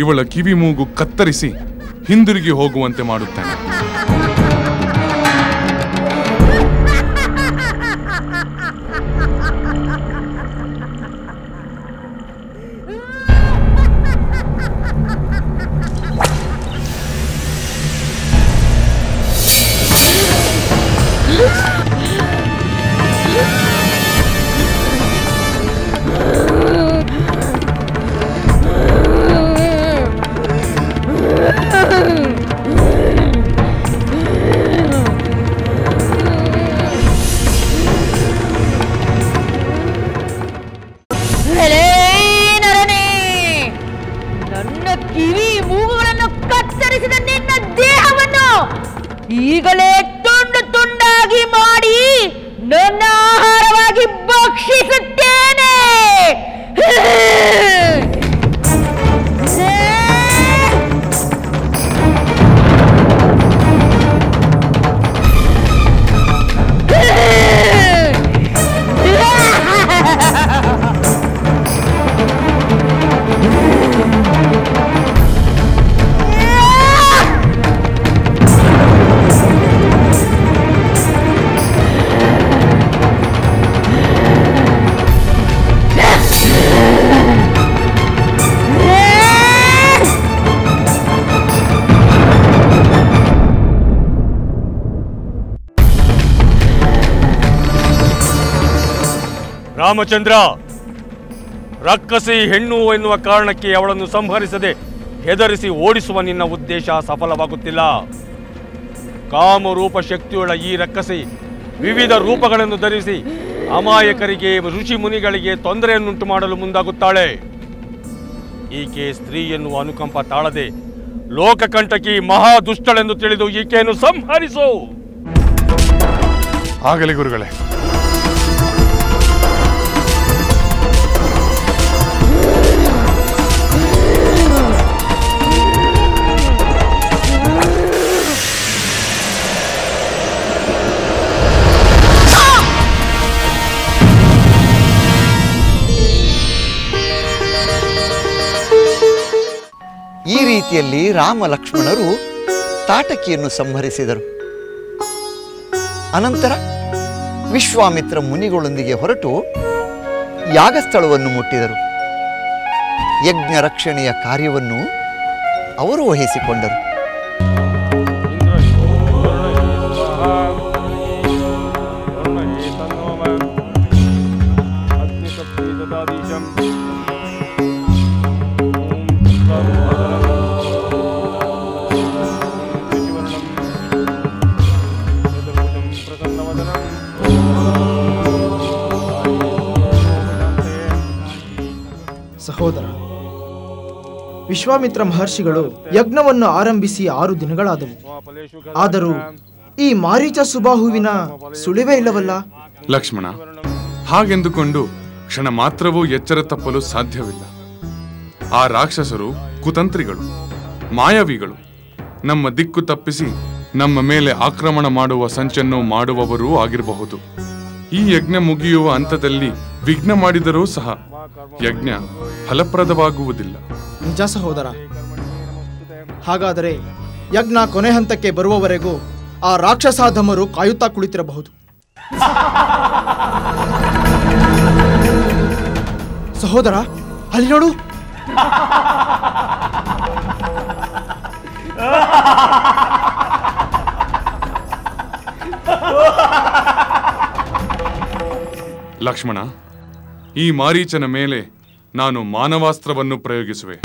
ಇವಳ ಕಿವಿ ಮೂಗು ಕತ್ತರಿಸಿ ಹಿಂದಿರುಗಿ ಹೋಗುವಂತೆ ಮಾಡುತ್ತಾನೆ. ಈಗಲೇ ತುಂಡು ತುಂಡಾಗಿ ಮಾಡಿ ನನ್ನ ಆಹಾರವಾಗಿ ಭಕ್ಷಿಸುತ್ತೇನೆ. ರಾಮಚಂದ್ರ, ರಕ್ಕಸಿ ಹೆಣ್ಣು ಎನ್ನುವ ಕಾರಣಕ್ಕೆ ಅವಳನ್ನು ಸಂಹರಿಸದೆ ಹೆದರಿಸಿ ಓಡಿಸುವ ನಿನ್ನ ಉದ್ದೇಶ ಸಫಲವಾಗುತ್ತಿಲ್ಲ. ಕಾಮರೂಪ ಶಕ್ತಿಯುಳ್ಳ ಈ ರಕ್ಕಸಿ ವಿವಿಧ ರೂಪಗಳನ್ನು ಧರಿಸಿ ಅಮಾಯಕರಿಗೆ, ಋಷಿ ಮುನಿಗಳಿಗೆ ತೊಂದರೆಯನ್ನುಂಟು ಮಾಡಲು ಮುಂದಾಗುತ್ತಾಳೆ. ಈಕೆ ಸ್ತ್ರೀ ಎನ್ನುವ ಅನುಕಂಪ ತಾಳದೆ ಲೋಕಕಂಟಕಿ ಮಹಾದುಷ್ಟಳೆಂದು ತಿಳಿದು ಈಕೆಯನ್ನು ಸಂಹರಿಸು. ಆಗಲಿ ಗುರುಗಳೇ. ಈ ರೀತಿಯಲ್ಲಿ ರಾಮ ಲಕ್ಷ್ಮಣರು ತಾಟಕಿಯನ್ನು ಸಂಹರಿಸಿದರು. ಅನಂತರ ವಿಶ್ವಾಮಿತ್ರ ಮುನಿಗಳೊಂದಿಗೆ ಹೊರಟು ಯಾಗಸ್ಥಳವನ್ನು ಮುಟ್ಟಿದರು. ಯಜ್ಞ ರಕ್ಷಣೆಯ ಕಾರ್ಯವನ್ನು ಅವರು ವಹಿಸಿಕೊಂಡರು. ಸಹೋದರ, ವಿಶ್ವಾಮಿತ್ರ ಮಹರ್ಷಿಗಳು ಯಜ್ಞವನ್ನು ಆರಂಭಿಸಿ 6 ದಿನಗಳಾದವು. ಆದರೂ ಈ ಮಾರೀಚ ಸುಬಾಹುವಿನ ಸುಳಿವೇ ಇಲ್ಲವಲ್ಲ. ಲಕ್ಷ್ಮಣ, ಹಾಗೆಂದುಕೊಂಡು ಕ್ಷಣ ಮಾತ್ರವೂ ಎಚ್ಚರ ತಪ್ಪಲು ಸಾಧ್ಯವಿಲ್ಲ. ಆ ರಾಕ್ಷಸರು ಕುತಂತ್ರಿಗಳು, ಮಾಯಾವಿಗಳು. ನಮ್ಮ ದಿಕ್ಕು ತಪ್ಪಿಸಿ ನಮ್ಮ ಮೇಲೆ ಆಕ್ರಮಣ ಮಾಡುವ ಸಂಚನ್ನು ಮಾಡುವವರೂ ಆಗಿರಬಹುದು. ಈ ಯಜ್ಞ ಮುಗಿಯುವ ಹಂತದಲ್ಲಿ ವಿಘ್ನ ಮಾಡಿದರೂ ಸಹ ಯಜ್ಞ ಫಲಪ್ರದವಾಗುವುದಿಲ್ಲ. ನಿಜ ಸಹೋದರ. ಹಾಗಾದರೆ ಯಜ್ಞ ಕೊನೆ ಹಂತಕ್ಕೆ ಬರುವವರೆಗೂ ಆ ರಾಕ್ಷಸಾಧಮರು ಕಾಯುತ್ತಾ ಕುಳಿತಿರಬಹುದು. ಸಹೋದರ, ಅಲ್ಲಿ ನೋಡು. ಲಕ್ಷ್ಮಣ, ಈ ಮಾರೀಚನ ಮೇಲೆ ನಾನು ಮಾನವಾಸ್ತ್ರವನ್ನು ಪ್ರಯೋಗಿಸುವೆ.